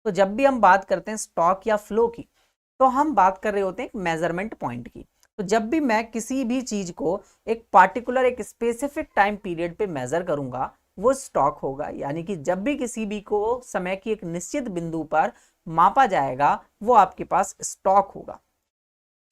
तो जब भी हम बात करते हैं स्टॉक या फ्लो की, तो हम बात कर रहे होते हैं एक मेजरमेंट पॉइंट की। तो जब भी मैं किसी भी चीज को एक पार्टिकुलर एक स्पेसिफिक टाइम पीरियड पे मेजर करूंगा, वो स्टॉक होगा। यानी कि जब भी किसी भी को समय की एक निश्चित बिंदु पर मापा जाएगा, वो आपके पास स्टॉक होगा।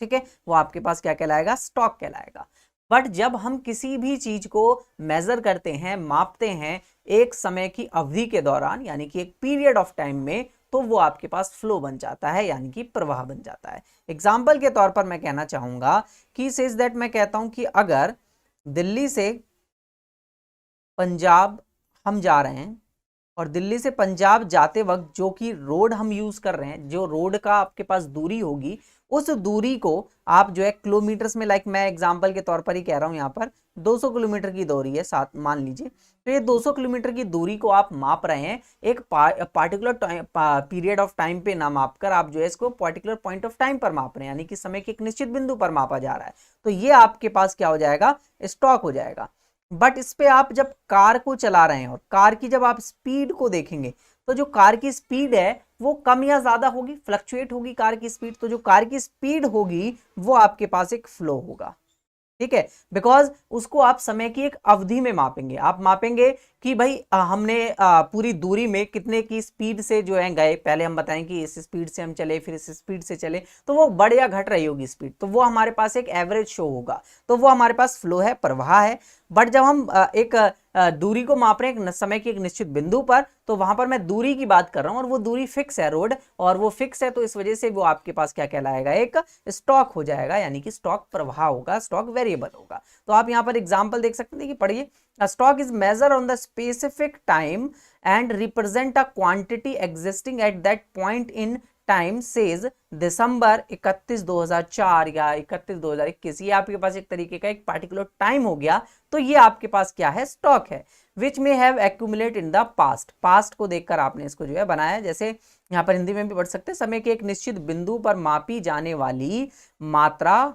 ठीक है, वो आपके पास क्या कहलाएगा, स्टॉक कहलाएगा। बट जब हम किसी भी चीज को मेजर करते हैं, मापते हैं एक समय की अवधि के दौरान, यानी कि एक पीरियड ऑफ टाइम में, तो वो आपके पास फ्लो बन जाता है, यानी कि प्रवाह बन जाता है। एग्जाम्पल के तौर पर मैं कहना चाहूंगा कि सेज दैट, मैं कहता हूं कि अगर दिल्ली से पंजाब हम जा रहे हैं, और दिल्ली से पंजाब जाते वक्त जो कि रोड हम यूज कर रहे हैं, जो रोड का आपके पास दूरी होगी, उस दूरी को आप जो है किलोमीटर्स में, लाइक मैं एग्जांपल के तौर पर ही कह रहा हूं, यहाँ पर 200 किलोमीटर की दूरी है साथ मान लीजिए। तो ये 200 किलोमीटर की दूरी को आप माप रहे हैं एक पार्टिकुलर पीरियड ऑफ टाइम पे ना माप कर, आप जो है इसको पर्टिकुलर पॉइंट ऑफ टाइम पर माप रहे हैं, यानी कि समय के एक निश्चित बिंदु पर मापा जा रहा है। तो ये आपके पास क्या हो जाएगा, स्टॉक हो जाएगा। बट इस पे आप जब कार को चला रहे हैं और कार की जब आप स्पीड को देखेंगे, तो जो कार की स्पीड है वो कम या ज्यादा होगी, फ्लक्चुएट होगी कार की स्पीड। तो जो कार की स्पीड होगी वो आपके पास एक फ्लो होगा। ठीक है, बिकॉज उसको आप समय की एक अवधि में मापेंगे। आप मापेंगे कि भाई हमने पूरी दूरी में कितने की स्पीड से जो है गए, पहले हम बताएं कि इस स्पीड से हम चले, फिर इस स्पीड से चले, तो वो बढ़ या घट रही होगी स्पीड, तो वो हमारे पास एक एवरेज शो होगा। तो वो हमारे पास फ्लो है, प्रवाह है। बट जब हम एक दूरी को माप रहे हैं समय के एक निश्चित बिंदु पर, तो वहां पर मैं दूरी की बात कर रहा हूं, और वो दूरी फिक्स है रोड, और वो फिक्स है, तो इस वजह से वो आपके पास क्या कहलाएगा, एक स्टॉक हो जाएगा, यानी कि स्टॉक प्रवाह होगा, स्टॉक वेरिएबल होगा। तो आप यहां पर एग्जांपल देख सकते हैं, देखिए पढ़िए, stock is measure on the specific time and represent a quantity existing at that point in time says December 31 2004 या 31 2021। ये आपके पास एक तरीके का एक पार्टिकुलर टाइम हो गया। तो ये आपके पास क्या है, स्टॉक है। विच में have accumulate in the past, past को देखकर आपने इसको जो है बनाया। जैसे यहाँ पर हिंदी में भी पढ़ सकते हैं, समय के एक निश्चित बिंदु पर मापी जाने वाली मात्रा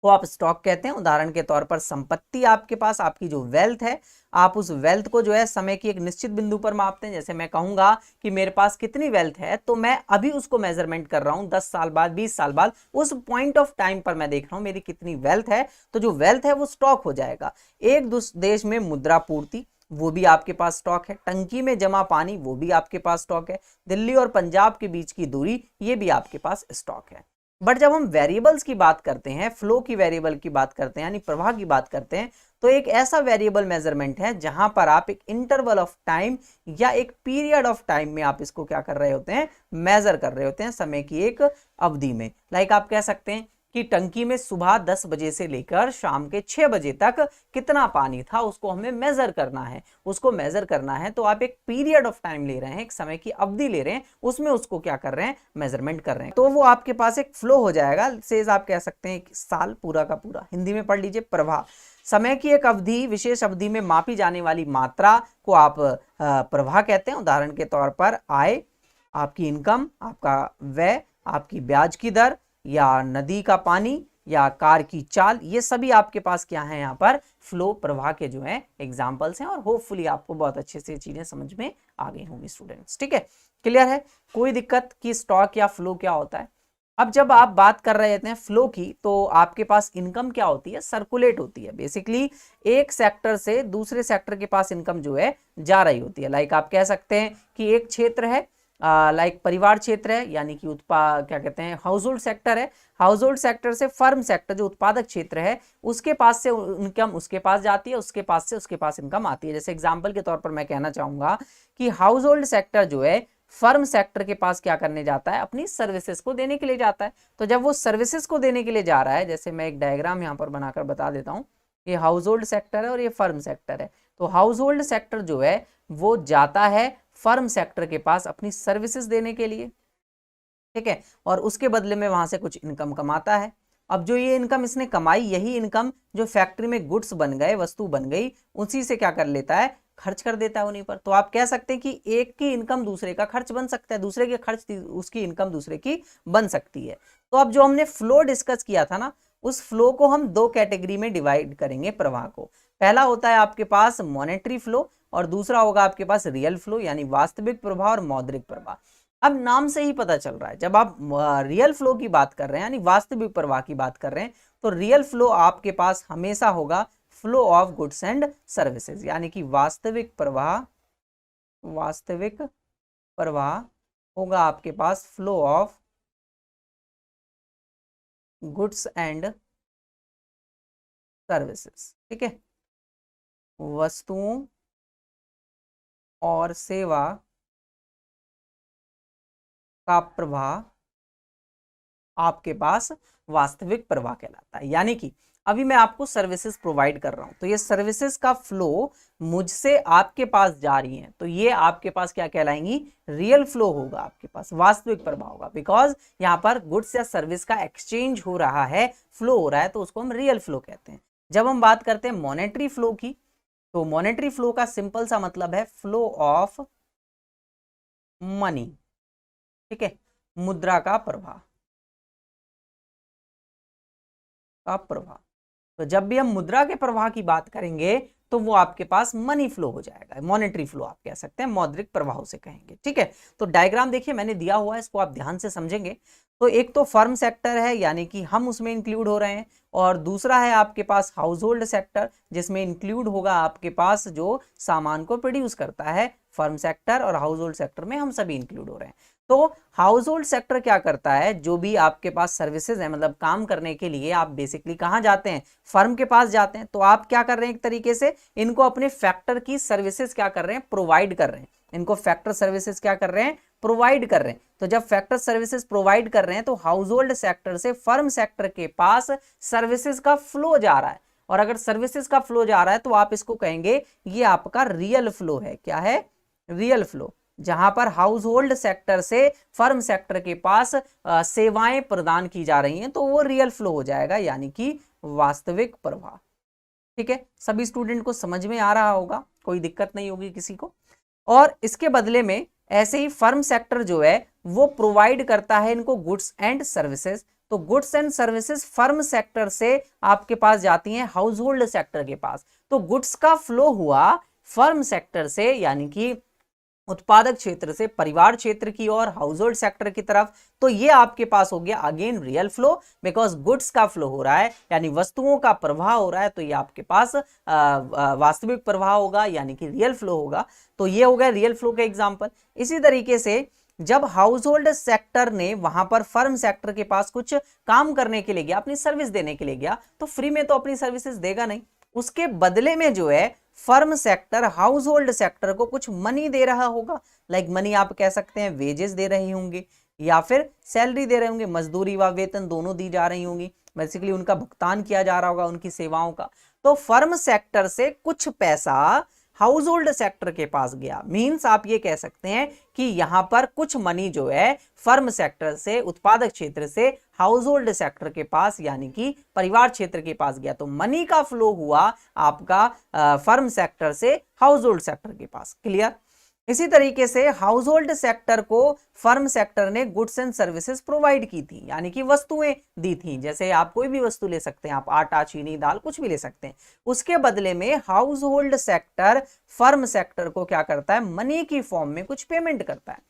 को आप स्टॉक कहते हैं। उदाहरण के तौर पर संपत्ति आपके पास, आपकी जो वेल्थ है, आप उस वेल्थ को जो है समय की एक निश्चित बिंदु पर मापते हैं। जैसे मैं कहूंगा कि मेरे पास कितनी वेल्थ है, तो मैं अभी उसको मेजरमेंट कर रहा हूं 10 साल बाद, 20 साल बाद, उस पॉइंट ऑफ टाइम पर मैं देख रहा हूं मेरी कितनी वेल्थ है। तो जो वेल्थ है वो स्टॉक हो जाएगा। एक देश में मुद्रा पूर्ति, वो भी आपके पास स्टॉक है। टंकी में जमा पानी, वो भी आपके पास स्टॉक है। दिल्ली और पंजाब के बीच की दूरी, ये भी आपके पास स्टॉक है। बट जब हम वेरिएबल्स की बात करते हैं, फ्लो की वेरिएबल की बात करते हैं, यानी प्रवाह की बात करते हैं, तो एक ऐसा वेरिएबल मेजरमेंट है जहां पर आप एक इंटरवल ऑफ टाइम या एक पीरियड ऑफ टाइम में आप इसको क्या कर रहे होते हैं, मेजर कर रहे होते हैं समय की एक अवधि में। लाइक आप कह सकते हैं कि टंकी में सुबह 10 बजे से लेकर शाम के 6 बजे तक कितना पानी था, उसको हमें मेजर करना है। उसको मेजर करना है तो आप एक पीरियड ऑफ टाइम ले रहे हैं, एक समय की अवधि ले रहे हैं, उसमें उसको क्या कर रहे हैं, मेजरमेंट कर रहे हैं। तो वो आपके पास एक फ्लो हो जाएगा। सेज आप कह सकते हैं साल पूरा का पूरा। हिंदी में पढ़ लीजिए, प्रवाह, समय की एक अवधि, विशेष अवधि में मापी जाने वाली मात्रा को आप प्रवाह कहते हैं। उदाहरण के तौर पर आय, आपकी इनकम, आपका व्यय, आपकी ब्याज की दर, या नदी का पानी, या कार की चाल, ये सभी आपके पास क्या है, यहाँ पर फ्लो, प्रवाह के जो है एग्जांपल्स हैं। और होपफुली आपको बहुत अच्छे से चीजें समझ में आ गई होंगी स्टूडेंट्स। ठीक है, क्लियर है, कोई दिक्कत कि स्टॉक या फ्लो क्या होता है। अब जब आप बात कर रहे हैं फ्लो की, तो आपके पास इनकम क्या होती है, सर्कुलेट होती है। बेसिकली एक सेक्टर से दूसरे सेक्टर के पास इनकम जो है जा रही होती है। लाइक आप कह सकते हैं कि एक क्षेत्र है, लाइक परिवार क्षेत्र है, यानी कि क्या कहते हैं, हाउस होल्ड सेक्टर है। हाउस होल्ड सेक्टर से फर्म सेक्टर, जो उत्पादक क्षेत्र है, उसके पास से इनकम उसके पास जाती है, उसके पास से उसके पास इनकम आती है। जैसे एग्जांपल के तौर पर मैं कहना चाहूंगा कि हाउस होल्ड सेक्टर जो है फर्म सेक्टर के पास क्या करने जाता है, अपनी सर्विसेज को देने के लिए जाता है। तो जब वो सर्विसेज को देने के लिए जा रहा है, जैसे मैं एक डायग्राम यहाँ पर बनाकर बता देता हूँ, ये हाउस होल्ड सेक्टर है और ये फर्म सेक्टर है। तो हाउस होल्ड सेक्टर जो है वो जाता है फर्म सेक्टर के पास अपनी सर्विसेज देने के लिए, ठीक है, और उसके बदले में वहां से कुछ इनकम कमाता है। अब जो ये इनकम इसने कमाई, यही इनकम जो फैक्ट्री में गुड्स बन गए, वस्तु बन गई, उसी से क्या कर लेता है, खर्च कर देता है उन्हीं पर। तो आप कह सकते हैं कि एक की इनकम दूसरे का खर्च बन सकता है, दूसरे के खर्च उसकी इनकम दूसरे की बन सकती है। तो अब जो हमने फ्लो डिस्कस किया था ना, उस फ्लो को हम दो कैटेगरी में डिवाइड करेंगे प्रवाह को। पहला होता है आपके पास मॉनेटरी फ्लो, और दूसरा होगा आपके पास रियल फ्लो, यानी वास्तविक प्रवाह और मौद्रिक प्रवाह। अब नाम से ही पता चल रहा है, जब आप रियल फ्लो की बात कर रहे हैं यानी वास्तविक प्रवाह की बात कर रहे हैं, तो रियल फ्लो आपके पास हमेशा होगा flow of goods and services, यानी कि वास्तविक प्रवाह होगा आपके पास flow of goods and services. ठीक है, वस्तुओं और सेवा का प्रवाह आपके पास वास्तविक प्रवाह कहलाता है। यानी कि अभी मैं आपको सर्विसेज प्रोवाइड कर रहा हूं, तो ये सर्विसेज का फ्लो मुझसे आपके पास जा रही है, तो ये आपके पास क्या कहलाएंगी, रियल फ्लो होगा, आपके पास वास्तविक प्रवाह होगा, बिकॉज यहां पर गुड्स या सर्विस का एक्सचेंज हो रहा है, फ्लो हो रहा है, तो उसको हम रियल फ्लो कहते हैं। जब हम बात करते हैं मॉनेटरी फ्लो की, तो मॉनेटरी फ्लो का सिंपल सा मतलब है फ्लो ऑफ मनी। ठीक है, मुद्रा का प्रवाह तो जब भी हम मुद्रा के प्रवाह की बात करेंगे तो वो आपके पास मनी फ्लो हो जाएगा, मॉनेटरी फ्लो आप कह सकते हैं, मौद्रिक प्रवाह से कहेंगे। ठीक है, तो डायग्राम देखिए मैंने दिया हुआ है, इसको आप ध्यान से समझेंगे। तो एक तो फर्म सेक्टर है, यानी कि हम उसमें इंक्लूड हो रहे हैं, और दूसरा है आपके पास हाउस होल्ड सेक्टर, जिसमें इंक्लूड होगा आपके पास जो सामान को प्रोड्यूस करता है। फर्म सेक्टर और हाउस होल्ड सेक्टर में हम सभी इंक्लूड हो रहे हैं। तो हाउस होल्ड सेक्टर क्या करता है, जो भी आपके पास सर्विसेज है, मतलब काम करने के लिए आप बेसिकली कहाँ जाते हैं, फर्म के पास जाते हैं। तो आप क्या कर रहे हैं, एक तरीके से इनको अपने फैक्टर की सर्विसेज क्या कर रहे हैं, प्रोवाइड कर रहे हैं, इनको फैक्टर सर्विसेज क्या कर रहे हैं, प्रोवाइड कर रहे हैं। तो जब फैक्टर सर्विसेज प्रोवाइड कर रहे हैं तो हाउस होल्ड सेक्टर से फर्म सेक्टर के पास सर्विसेज का फ्लो जा रहा है, और अगर सर्विसेज का फ्लो जा रहा है तो आप इसको कहेंगे ये आपका रियल फ्लो है। क्या है, रियल फ्लो, जहां पर हाउस होल्ड सेक्टर से फर्म सेक्टर के पास सेवाएं प्रदान की जा रही हैं, तो वो रियल फ्लो हो जाएगा, यानी कि वास्तविक प्रवाह। ठीक है, सभी स्टूडेंट को समझ में आ रहा होगा, कोई दिक्कत नहीं होगी किसी को। और इसके बदले में ऐसे ही फर्म सेक्टर जो है वो प्रोवाइड करता है इनको गुड्स एंड सर्विसेज। तो goods and services firm sector से आपके पास जाती हैं हाउस होल्ड सेक्टर के पास। तो गुड्स का फ्लो हुआ फर्म सेक्टर से, यानी कि उत्पादक क्षेत्र से परिवार क्षेत्र की और हाउस होल्ड सेक्टर की तरफ। तो ये आपके पास हो गया again real flow, because goods का फ्लो हो रहा है, यानी वस्तुओं का प्रवाह हो रहा है, तो ये आपके पास वास्तविक प्रवाह होगा, यानी कि रियल फ्लो होगा। तो ये हो गया रियल फ्लो का एग्जांपल। इसी तरीके से जब हाउस होल्ड सेक्टर ने वहां पर फर्म सेक्टर के पास कुछ काम करने के लिए गया, अपनी सर्विस देने के लिए गया, तो फ्री में तो अपनी सर्विसेज देगा नहीं, उसके बदले में जो है firm sector house hold sector को कुछ मनी दे रहा होगा। लाइक मनी आप कह सकते हैं वेजेस दे रहे होंगे, या फिर सैलरी दे रहे होंगे, मजदूरी व वेतन दोनों दी जा रही होंगी, बेसिकली उनका भुगतान किया जा रहा होगा उनकी सेवाओं का। तो फर्म सेक्टर से कुछ पैसा हाउस होल्ड सेक्टर के पास गया, मींस आप ये कह सकते हैं कि यहां पर कुछ मनी जो है फर्म सेक्टर से उत्पादक क्षेत्र से हाउस होल्ड सेक्टर के पास, यानी कि परिवार क्षेत्र के पास गया। तो मनी का फ्लो हुआ आपका फर्म सेक्टर से हाउस होल्ड सेक्टर के पास। क्लियर। इसी तरीके से हाउस होल्ड सेक्टर को फर्म सेक्टर ने गुड्स एंड सर्विसेज प्रोवाइड की थी, यानी कि वस्तुएं दी थी। जैसे आप कोई भी वस्तु ले सकते हैं, आप आटा, चीनी, दाल, कुछ भी ले सकते हैं। उसके बदले में house hold sector firm sector को क्या करता है, मनी की फॉर्म में कुछ पेमेंट करता है,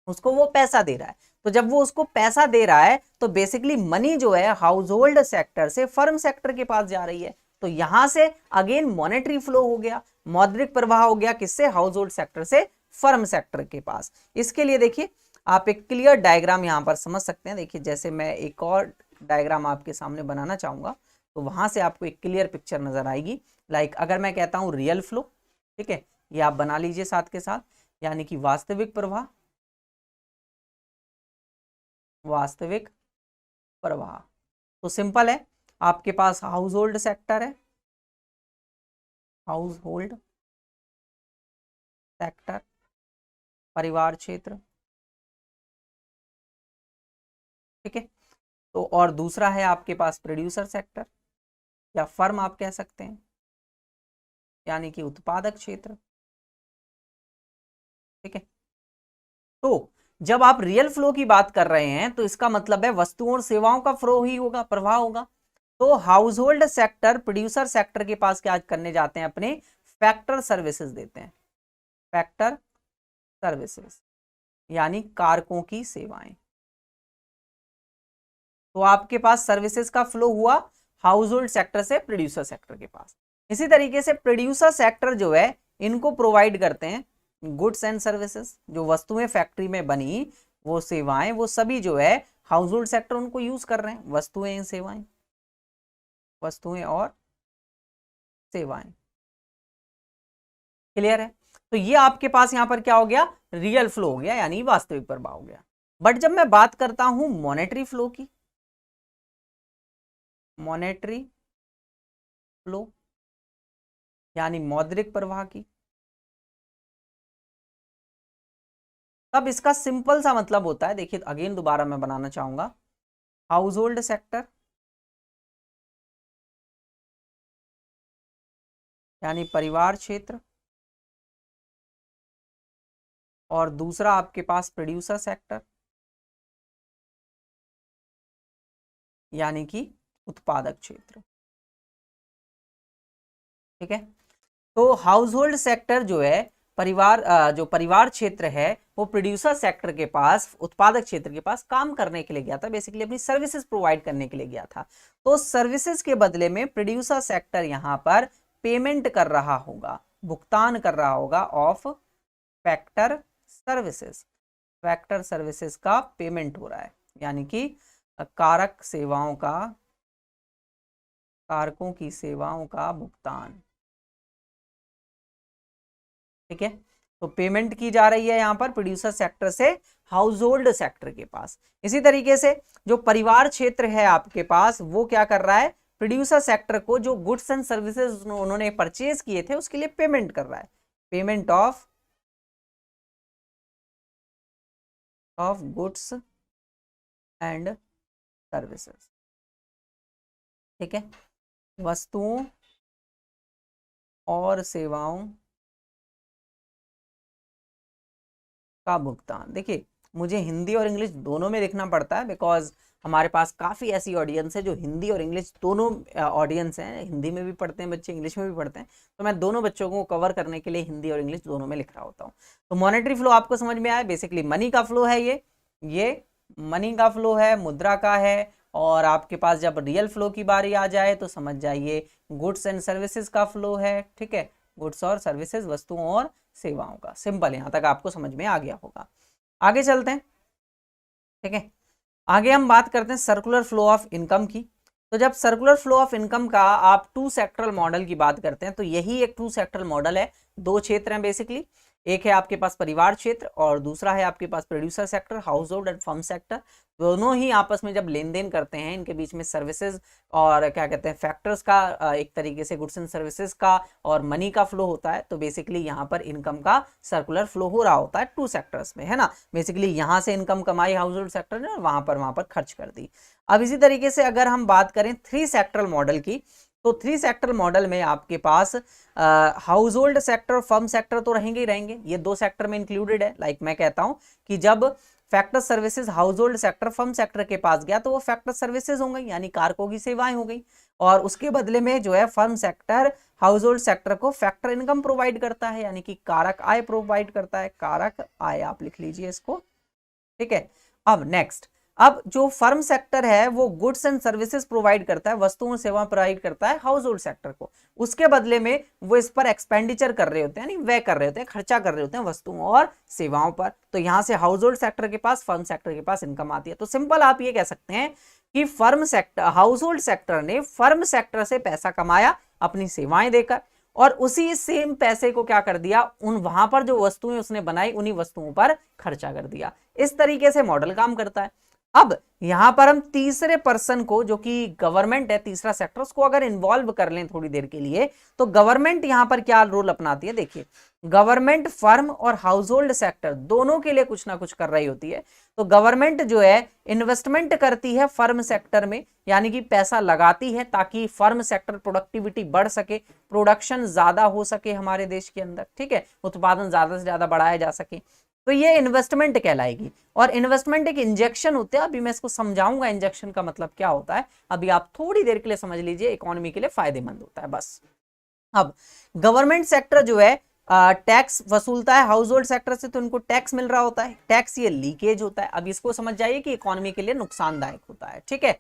उसको वो पैसा दे रहा है। तो जब वो उसको पैसा दे रहा है तो बेसिकली मनी जो है हाउस होल्ड सेक्टर से फर्म सेक्टर के पास जा रही है। तो यहां से अगेन मॉनेटरी फ्लो हो गया, मौद्रिक प्रवाह हो गया, किससे, हाउस होल्ड सेक्टर से फर्म सेक्टर के पास। इसके लिए देखिए आप एक क्लियर डायग्राम यहां पर समझ सकते हैं। देखिए जैसे मैं एक और डायग्राम आपके सामने बनाना चाहूंगा, तो वहां से आपको एक क्लियर पिक्चर नजर आएगी। लाइक अगर मैं कहता हूं रियल फ्लो, ठीक है, ये आप बना लीजिए साथ के साथ, यानी कि वास्तविक प्रवाह, वास्तविक प्रवाह। तो सिंपल है, आपके पास हाउस होल्ड सेक्टर है, हाउस होल्ड सेक्टर परिवार क्षेत्र, ठीक है। तो और दूसरा है आपके पास प्रोड्यूसर सेक्टर या फर्म आप कह सकते हैं, यानी कि उत्पादक क्षेत्र, ठीक है। तो जब आप रियल फ्लो की बात कर रहे हैं तो इसका मतलब है वस्तुओं और सेवाओं का फ्लो ही होगा, प्रवाह होगा। तो house hold sector producer sector के पास क्या करने जाते हैं, अपने फैक्टर सर्विसेज देते हैं, फैक्टर सर्विसेज। यानी कारकों की सेवाएं। तो आपके पास सर्विसेज का फ्लो हुआ हाउस होल्ड सेक्टर से प्रोड्यूसर सेक्टर के पास। इसी तरीके से प्रोड्यूसर सेक्टर जो है इनको प्रोवाइड करते हैं गुड्स एंड सर्विसेज, जो वस्तुएं फैक्ट्री में बनी वो सेवाएं, वो सभी जो है हाउस होल्ड सेक्टर उनको यूज कर रहे हैं, वस्तुएं सेवाएं, वस्तुएं और सेवाएं। क्लियर है? तो ये आपके पास यहां पर क्या हो गया, रियल फ्लो हो गया, यानी वास्तविक प्रवाह हो गया। बट जब मैं बात करता हूं मॉनेटरी फ्लो की, मॉनेटरी फ्लो यानी मौद्रिक प्रवाह की, तब इसका सिंपल सा मतलब होता है, देखिए अगेन दोबारा मैं बनाना चाहूंगा, हाउस होल्ड सेक्टर यानी परिवार क्षेत्र, और दूसरा आपके पास प्रोड्यूसर सेक्टर यानी कि उत्पादक क्षेत्र। ठीक है? तो हाउस होल्ड सेक्टर जो है जो परिवार क्षेत्र है वो प्रोड्यूसर सेक्टर के पास, उत्पादक क्षेत्र के पास काम करने के लिए गया था, बेसिकली अपनी सर्विसेज प्रोवाइड करने के लिए गया था। तो सर्विसेज के बदले में प्रोड्यूसर सेक्टर यहां पर पेमेंट कर रहा होगा, भुगतान कर रहा होगा of factor services, factor services का पेमेंट हो रहा है, यानी कि कारक सेवाओं का, कारकों की सेवाओं का भुगतान। ठीक है? तो पेमेंट की जा रही है यहां पर प्रोड्यूसर सेक्टर से हाउस होल्ड सेक्टर के पास। इसी तरीके से जो परिवार क्षेत्र है आपके पास वो क्या कर रहा है, प्रोड्यूसर सेक्टर को जो गुड्स एंड सर्विसेज उन्होंने परचेज किए थे उसके लिए पेमेंट कर रहा है, payment of goods and services. ठीक है? वस्तुओं और सेवाओं का भुगतान। देखिए मुझे हिंदी और इंग्लिश दोनों में लिखना पड़ता है, बिकॉज हमारे पास काफ़ी ऐसी ऑडियंस है जो हिंदी और इंग्लिश दोनों ऑडियंस हैं, हिंदी में भी पढ़ते हैं बच्चे, इंग्लिश में भी पढ़ते हैं, तो मैं दोनों बच्चों को कवर करने के लिए हिंदी और इंग्लिश दोनों में लिख रहा होता हूँ। तो मॉनेटरी फ्लो आपको समझ में आया, बेसिकली मनी का फ्लो है, ये मनी का फ्लो है, मुद्रा का है। और आपके पास जब रियल फ्लो की बारी आ जाए तो समझ जाइए गुड्स एंड सर्विसेज का फ्लो है। ठीक है? गुड्स और सर्विसेज, वस्तुओं और सेवाओं का। सिंपल, यहां तक आपको समझ में आ गया होगा। आगे चलते हैं। ठीक है? आगे हम बात करते हैं सर्कुलर फ्लो ऑफ इनकम की। तो जब सर्कुलर फ्लो ऑफ इनकम का आप टू सेक्टरल मॉडल की बात करते हैं तो यही एक टू सेक्टरल मॉडल है। दो क्षेत्र हैं बेसिकली, एक है आपके पास परिवार क्षेत्र और दूसरा है आपके पास producer sector, household and firm sector. दोनों ही आपस में जब लेन देन करते हैं, इनके बीच में सर्विसेज और क्या कहते हैं फैक्टर्स का, एक तरीके से गुड्स एंड सर्विसेज का और मनी का फ्लो होता है। तो बेसिकली यहाँ पर इनकम का सर्कुलर फ्लो हो रहा होता है टू सेक्टर्स में, है ना। बेसिकली यहाँ से इनकम कमाई हाउस होल्ड सेक्टर ने और वहां पर खर्च कर दी। अब इसी तरीके से अगर हम बात करें थ्री सेक्टरल मॉडल की, तो थ्री सेक्टर मॉडल में आपके पास हाउस होल्ड सेक्टर और फर्म सेक्टर तो रहेंगे ही रहेंगे, ये दो सेक्टर में इंक्लूडेड है। लाइक मैं कहता हूं कि जब factor services house hold sector firm sector के पास गया तो वो फैक्टर सर्विसेज हो गई, यानी कारकों की सेवाएं हो गई, और उसके बदले में जो है firm sector house hold sector को फैक्टर इनकम प्रोवाइड करता है, यानी कि कारक आय प्रोवाइड करता है, कारक आय आप लिख लीजिए इसको। ठीक है? अब नेक्स्ट, अब जो फर्म सेक्टर है वो गुड्स एंड सर्विसेज प्रोवाइड करता है, वस्तुओं और सेवा प्रोवाइड करता है हाउस होल्ड सेक्टर को, उसके बदले में वो इस पर एक्सपेंडिचर कर रहे होते हैं, यानी व्यय कर रहे होते हैं, खर्चा कर रहे होते हैं वस्तुओं और सेवाओं पर। तो यहां से हाउस होल्ड सेक्टर के पास, फर्म सेक्टर के पास इनकम आती है। तो सिंपल आप ये कह सकते हैं कि firm sector, house hold sector ने फर्म सेक्टर से पैसा कमाया अपनी सेवाएं देकर, और उसी सेम पैसे को क्या कर दिया, उन वहां पर जो वस्तुएं उसने बनाई उन्हीं वस्तुओं पर खर्चा कर दिया। इस तरीके से मॉडल काम करता है। अब यहां पर हम तीसरे पर्सन को, जो कि गवर्नमेंट है, तीसरा सेक्टर, उसको अगर इन्वॉल्व कर लें थोड़ी देर के लिए, तो गवर्नमेंट यहां पर क्या रोल अपनाती है। देखिए गवर्नमेंट फर्म और हाउस होल्ड सेक्टर दोनों के लिए कुछ ना कुछ कर रही होती है। तो गवर्नमेंट जो है इन्वेस्टमेंट करती है फर्म सेक्टर में, यानी कि पैसा लगाती है ताकि फर्म सेक्टर प्रोडक्टिविटी बढ़ सके, प्रोडक्शन ज्यादा हो सके हमारे देश के अंदर। ठीक है? उत्पादन ज्यादा से ज्यादा बढ़ाया जा सके, तो ये इन्वेस्टमेंट कहलाएगी। और इन्वेस्टमेंट एक इंजेक्शन होते हैं, अभी मैं इसको समझाऊंगा इंजेक्शन का मतलब क्या होता है, अभी आप थोड़ी देर के लिए समझ लीजिए, इकोनॉमी के लिए फायदेमंद होता है बस। अब गवर्नमेंट सेक्टर जो है टैक्स वसूलता है हाउस होल्ड सेक्टर से, तो इनको टैक्स मिल रहा होता है, टैक्स ये लीकेज होता है। अब इसको समझ जाइए कि इकोनॉमी के लिए नुकसानदायक होता है। ठीक है,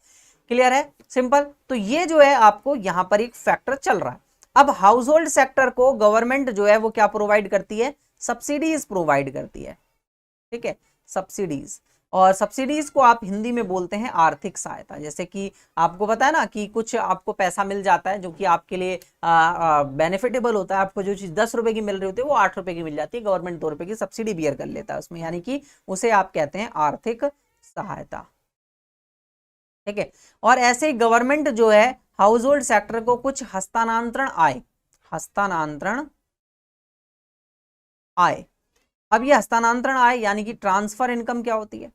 क्लियर है, सिंपल। तो ये जो है आपको यहां पर एक फैक्टर चल रहा है। अब हाउस होल्ड सेक्टर को गवर्नमेंट जो है वो क्या प्रोवाइड करती है, सब्सिडीज प्रोवाइड करती है। ठीक है, सब्सिडीज, और सब्सिडीज को आप हिंदी में बोलते हैं आर्थिक सहायता। जैसे कि आपको पता है ना कि कुछ आपको पैसा मिल जाता है जो कि आपके लिए बेनिफिटेबल होता है। आपको जो चीज 10 रुपए की मिल रही होती है वो 8 रुपए की मिल जाती है, गवर्नमेंट 2 रुपए की सब्सिडी बियर कर लेता है उसमें, यानी कि उसे आप कहते हैं आर्थिक सहायता। ठीक है, और ऐसे ही गवर्नमेंट जो है हाउस होल्ड सेक्टर को कुछ हस्तांतरण आय। अब ये हस्तांतरण आय यानी कि ट्रांसफर इनकम क्या होती है?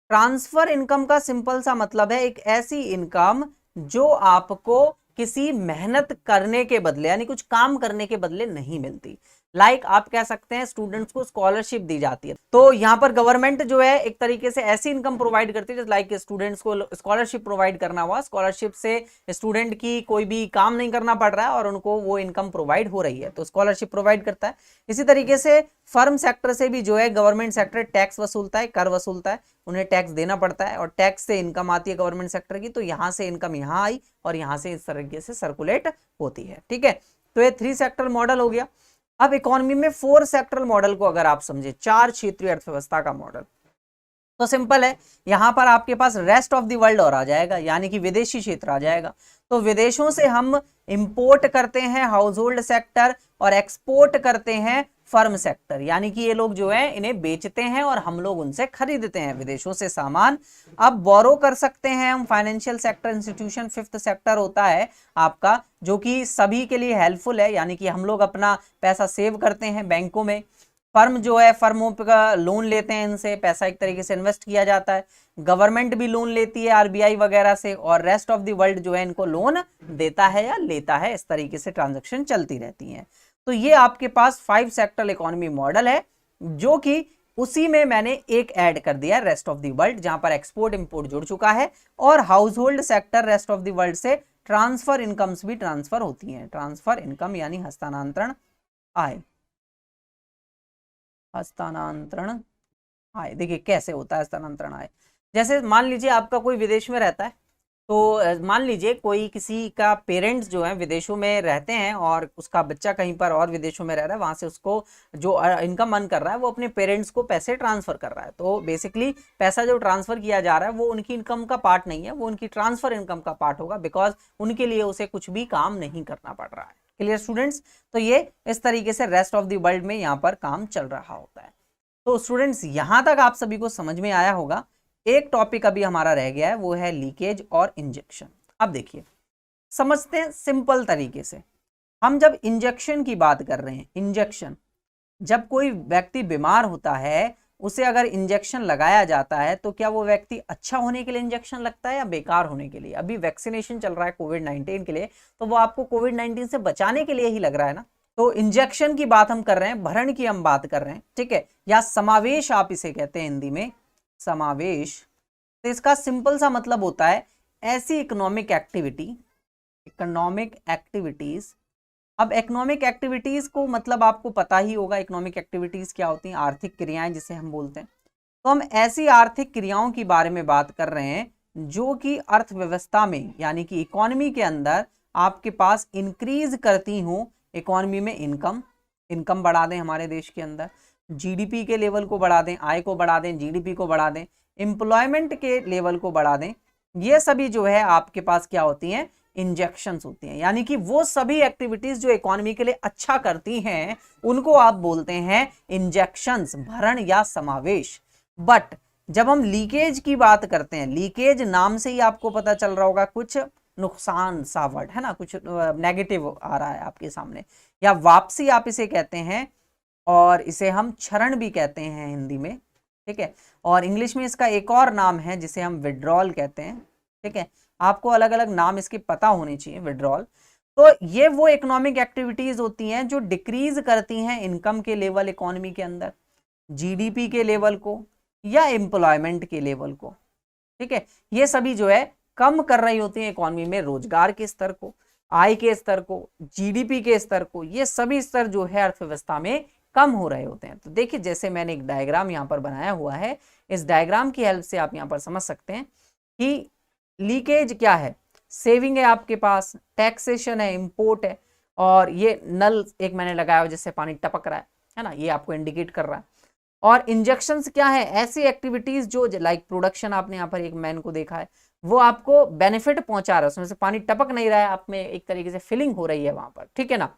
ट्रांसफर इनकम का सिंपल सा मतलब है एक ऐसी इनकम जो आपको किसी मेहनत करने के बदले यानी कुछ काम करने के बदले नहीं मिलती। लाइक आप कह सकते हैं स्टूडेंट्स को स्कॉलरशिप दी जाती है, तो यहां पर गवर्नमेंट जो है एक तरीके से ऐसी इनकम प्रोवाइड करती है, लाइक स्टूडेंट्स को स्कॉलरशिप प्रोवाइड करना हुआ, स्कॉलरशिप से स्टूडेंट की कोई भी काम नहीं करना पड़ रहा है और उनको वो इनकम प्रोवाइड हो रही है, तो स्कॉलरशिप प्रोवाइड करता है। इसी तरीके से फर्म सेक्टर से भी जो है गवर्नमेंट सेक्टर टैक्स वसूलता है, कर वसूलता है, उन्हें टैक्स देना पड़ता है और टैक्स से इनकम आती है गवर्नमेंट सेक्टर की, तो यहां से इनकम यहां आई और यहां से इस तरीके से सर्कुलेट होती है। ठीक है, तो ये 3 सेक्टर मॉडल हो गया। अब इकोनॉमी में 4 सेक्टरल मॉडल को अगर आप समझे, 4 क्षेत्रीय अर्थव्यवस्था का मॉडल, तो सिंपल है, यहां पर आपके पास रेस्ट ऑफ द वर्ल्ड और आ जाएगा, यानी कि विदेशी क्षेत्र आ जाएगा। तो विदेशों से हम इंपोर्ट करते हैं हाउस होल्ड सेक्टर और एक्सपोर्ट करते हैं फर्म सेक्टर, यानी कि ये लोग जो है इन्हें बेचते हैं और हम लोग उनसे खरीदते हैं विदेशों से सामान। अब बोरो कर सकते हैं हम financial sector institution, 5th sector होता है आपका, जो कि सभी के लिए हेल्पफुल है, यानी कि हम लोग अपना पैसा सेव करते हैं बैंकों में। फर्म जो है, फर्मों का लोन लेते हैं, इनसे पैसा एक तरीके से इन्वेस्ट किया जाता है। गवर्नमेंट भी लोन लेती है आरबीआई वगैरह से, और रेस्ट ऑफ द वर्ल्ड जो है इनको लोन देता है या लेता है, इस तरीके से ट्रांजैक्शन चलती रहती हैं। तो ये आपके पास 5 सेक्टर इकोनॉमी मॉडल है, जो कि उसी में मैंने एक ऐड कर दिया रेस्ट ऑफ द वर्ल्ड, जहां पर एक्सपोर्ट इंपोर्ट जुड़ चुका है और house hold sector rest of the world से ट्रांसफर इनकम्स भी ट्रांसफर होती हैं। ट्रांसफर इनकम यानी हस्तांतरण आय, हस्तांतरण आय। देखिए कैसे होता है हस्तांतरण आय। जैसे मान लीजिए आपका कोई विदेश में रहता है, तो मान लीजिए कोई किसी का पेरेंट्स जो है विदेशों में रहते हैं और उसका बच्चा कहीं पर और विदेशों में रह रहा है, वहां से उसको जो इनकम अर्न कर रहा है वो अपने पेरेंट्स को पैसे ट्रांसफर कर रहा है। तो बेसिकली पैसा जो ट्रांसफर किया जा रहा है वो उनकी इनकम का पार्ट नहीं है, वो उनकी ट्रांसफर इनकम का पार्ट होगा, बिकॉज उनके लिए उसे कुछ भी काम नहीं करना पड़ रहा है। Clear students? तो ये इस तरीके से रेस्ट ऑफ द वर्ल्ड में यहाँ पर काम चल रहा होता है। तो स्टूडेंट्स यहां तक आप सभी को समझ में आया होगा। एक टॉपिक अभी हमारा रह गया है, वो है लीकेज और इंजेक्शन। अब देखिए समझते हैं सिंपल तरीके से। हम जब इंजेक्शन की बात कर रहे हैं, इंजेक्शन, जब कोई व्यक्ति बीमार होता है उसे अगर इंजेक्शन लगाया जाता है तो क्या वो व्यक्ति अच्छा होने के लिए इंजेक्शन लगता है या बेकार होने के लिए? अभी वैक्सीनेशन चल रहा है कोविड-19 के लिए, तो वो आपको कोविड-19 से बचाने के लिए ही लग रहा है ना। तो इंजेक्शन की बात हम कर रहे हैं, भरण की हम बात कर रहे हैं, ठीक है, या समावेश आप इसे कहते हैं हिंदी में, समावेश। तो इसका सिंपल सा मतलब होता है ऐसी इकोनॉमिक एक्टिविटी, इकोनॉमिक एक्टिविटीज। अब इकोनॉमिक एक्टिविटीज को मतलब आपको पता ही होगा, इकोनॉमिक एक्टिविटीज क्या होती हैं? आर्थिक क्रियाएं जिसे हम बोलते हैं। तो हम ऐसी आर्थिक क्रियाओं के बारे में बात कर रहे हैं जो कि अर्थव्यवस्था में यानी कि इकोनॉमी के अंदर आपके पास इंक्रीज करती हूं इकोनॉमी में इनकम बढ़ा दें हमारे देश के अंदर, जीडीपी के लेवल को बढ़ा दें, आय को बढ़ा दें, जीडीपी को बढ़ा दें, एम्प्लॉयमेंट के लेवल को बढ़ा दें। ये सभी जो है आपके पास क्या होती हैं? इंजेक्शंस होती हैं, यानी कि वो सभी एक्टिविटीज जो इकोनॉमी के लिए अच्छा करती हैं उनको आप बोलते हैं इंजेक्शंस, भरण या समावेश। बट जब हम लीकेज की बात करते हैं, लीकेज नाम से ही आपको पता चल रहा होगा कुछ नुकसान सा वर्ड है ना, कुछ नेगेटिव आ रहा है आपके सामने, या वापसी आप इसे कहते हैं, और इसे हम क्षरण भी कहते हैं हिंदी में, ठीक है। और इंग्लिश में इसका एक और नाम है जिसे हम विड्रॉल कहते हैं, ठीक है। आपको अलग अलग नाम इसके पता होने चाहिए, विड्रॉल। तो ये वो इकोनॉमिक एक्टिविटीज होती हैं जो डिक्रीज करती हैं इनकम के लेवल इकोनॉमी के अंदर, जीडीपी के लेवल को या एम्प्लॉयमेंट के लेवल को, ठीक है। ये सभी जो है कम कर रही होती हैं इकोनॉमी में रोजगार के स्तर को। आय के स्तर को, जीडीपी के स्तर को, ये सभी स्तर जो है अर्थव्यवस्था में कम हो रहे होते हैं। तो देखिए जैसे मैंने एक डायग्राम यहाँ पर बनाया हुआ है, इस डायग्राम की हेल्प से आप यहाँ पर समझ सकते हैं कि लीकेज क्या है, सेविंग है आपके पास, टैक्सेशन है, इंपोर्ट है, और ये नल एक मैंने लगाया हुआ जिससे पानी टपक रहा है ना, ये आपको इंडिकेट कर रहा है। और इंजेक्शंस क्या है, ऐसी एक्टिविटीज जो लाइक प्रोडक्शन, आपने यहाँ पर एक मैन को देखा है, वो आपको बेनिफिट पहुंचा रहा है, उसमें से पानी टपक नहीं रहा है, आप में एक तरीके से फिलिंग हो रही है वहां पर, ठीक है ना।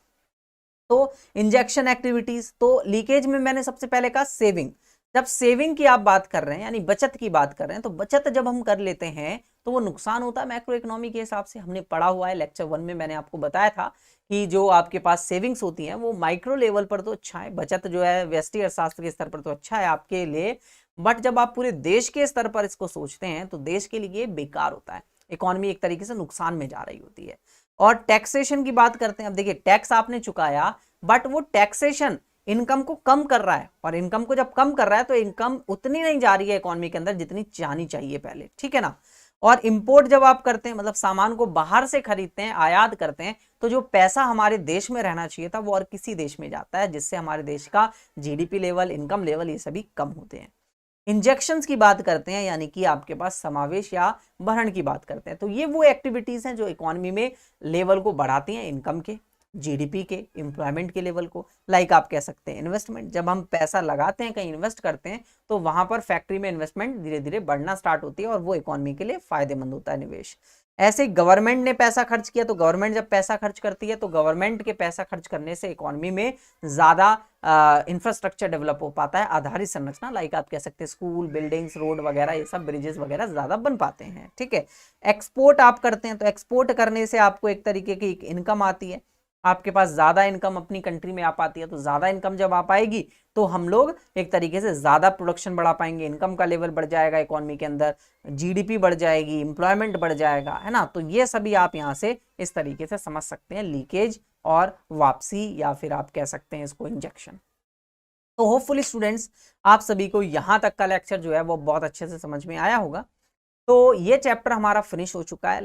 तो इंजेक्शन एक्टिविटीज, तो लीकेज में मैंने सबसे पहले कहा सेविंग। जब सेविंग की आप बात कर रहे हैं यानी बचत की बात कर रहे हैं, तो बचत जब हम कर लेते हैं तो वो नुकसान होता है मैक्रो इकोनॉमी के हिसाब से। हमने पढ़ा हुआ है लेक्चर 1 में, मैंने आपको बताया था कि जो आपके पास सेविंग्स होती हैं वो माइक्रो लेवल पर तो अच्छा है, बचत जो है व्यष्टि अर्थशास्त्र के स्तर पर तो अच्छा है आपके लिए, बट जब आप पूरे देश के स्तर पर इसको सोचते हैं तो देश के लिए बेकार होता है, इकोनॉमी एक तरीके से नुकसान में जा रही होती है। और टैक्सेशन की बात करते हैं, अब देखिए टैक्स आपने चुकाया, बट वो टैक्सेशन इनकम को कम कर रहा है, और इनकम को जब कम कर रहा है तो इनकम उतनी नहीं जा रही है इकोनॉमी के अंदर जितनी जानी चाहिए पहले, ठीक है ना। और इंपोर्ट जब आप करते हैं, मतलब सामान को बाहर से खरीदते हैं, आयात करते हैं, तो जो पैसा हमारे देश में रहना चाहिए था वो और किसी देश में जाता है, जिससे हमारे देश का जीडीपी लेवल, इनकम लेवल, ये सभी कम होते हैं। इंजेक्शंस की बात करते हैं, यानी कि आपके पास समावेश या भरण की बात करते हैं, तो ये वो एक्टिविटीज हैं जो इकोनॉमी में लेवल को बढ़ाती हैं, इनकम के, जीडीपी के, एम्प्लॉयमेंट के लेवल को। लाइक आप कह सकते हैं इन्वेस्टमेंट, जब हम पैसा लगाते हैं कहीं इन्वेस्ट करते हैं तो वहां पर फैक्ट्री में इन्वेस्टमेंट धीरे धीरे बढ़ना स्टार्ट होती है और वो इकोनॉमी के लिए फायदेमंद होता है निवेश। ऐसे गवर्नमेंट ने पैसा खर्च किया, तो गवर्नमेंट जब पैसा खर्च करती है तो गवर्नमेंट के पैसा खर्च करने से इकोनॉमी में ज्यादा इंफ्रास्ट्रक्चर डेवलप हो पाता है, आधारित संरचना, लाइक आप कह सकते हैं स्कूल, बिल्डिंग्स, रोड वगैरह, ये सब ब्रिजेस वगैरह ज्यादा बन पाते हैं, ठीक है। एक्सपोर्ट आप करते हैं, तो एक्सपोर्ट करने से आपको एक तरीके की इनकम आती है, आपके पास ज्यादा इनकम अपनी कंट्री में आ पाती है, तो ज्यादा इनकम जब आ पाएगी तो हम लोग एक तरीके से ज्यादा प्रोडक्शन बढ़ा पाएंगे, इनकम का लेवल बढ़ जाएगा इकोनॉमी के अंदर, जीडीपी बढ़ जाएगी, एम्प्लॉयमेंट बढ़ जाएगा, है ना। तो ये सभी आप यहाँ से इस तरीके से समझ सकते हैं, लीकेज और वापसी, या फिर आप कह सकते हैं इसको इंजेक्शन। तो होपफुली स्टूडेंट्स आप सभी को यहाँ तक का लेक्चर जो है वो बहुत अच्छे से समझ में आया होगा। तो ये चैप्टर हमारा फिनिश हो चुका है।